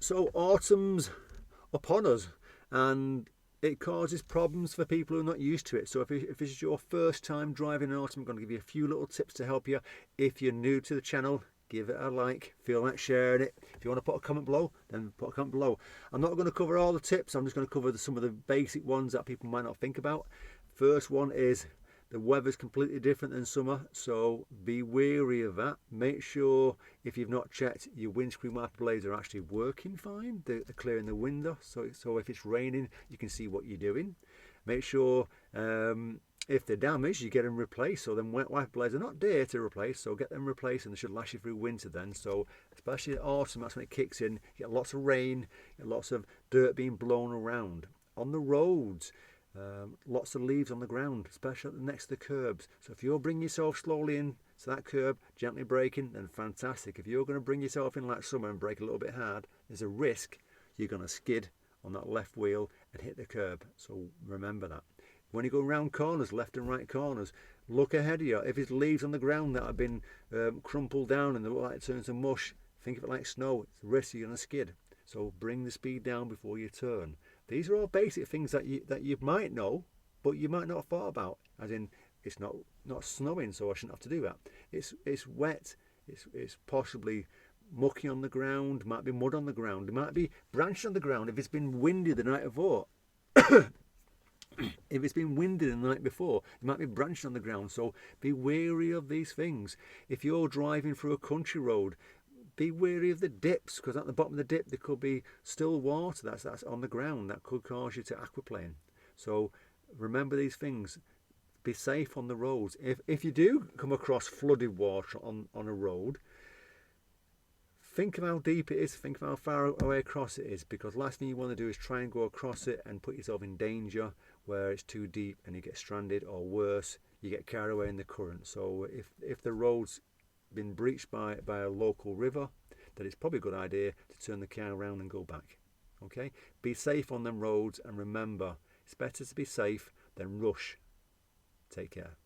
So autumn's upon us, and it causes problems for people who are not used to it. So if this is your first time driving in autumn, I'm going to give you a few little tips to help you. If you're new to the channel, give it a like, feel like sharing it. If you want to put a comment below, then put a comment below. I'm not going to cover all the tips, I'm just going to cover some of the basic ones that people might not think about. First one is the weather's completely different than summer, so be wary of that. Make sure, if you've not checked, your windscreen wiper blades are actually working fine. They're clearing the window, so if it's raining, you can see what you're doing. Make sure if they're damaged, you get them replaced. So them wiper blades are not dear to replace, so get them replaced, and they should last you through winter then. So especially in autumn, that's when it kicks in. You get lots of rain, you get lots of dirt being blown around. On the roads, lots of leaves on the ground, especially next to the curbs. So if you're bringing yourself slowly in to that curb, gently braking, then fantastic. If you're going to bring yourself in like summer and brake a little bit hard, there's a risk you're going to skid on that left wheel and hit the curb. So remember that. When you go around corners, left and right corners, look ahead of you. If it's leaves on the ground that have been crumpled down and the light turns to mush, think of it like snow. It's a risk you're going to skid. So bring the speed down before you turn. These are all basic things that you might know, but you might not have thought about. As in, it's not snowing, so I shouldn't have to do that. It's wet. It's possibly mucky on the ground. Might be mud on the ground. It might be branches on the ground. If it's been windy the night before, if it's been windy the night before, there might be branches on the ground. So be wary of these things. If you're driving through a country road, be wary of the dips, because at the bottom of the dip there could be still water that's on the ground that could cause you to aquaplane. So remember these things. Be safe on the roads. If you do come across flooded water on a road, think of how deep it is, think of how far away across it is, because last thing you want to do is try and go across it and put yourself in danger where it's too deep and you get stranded, or worse, you get carried away in the current. So if the road's been breached by a local river, then it's probably a good idea to turn the car around and go back. Okay, be safe on them roads, and remember, it's better to be safe than rush. Take care.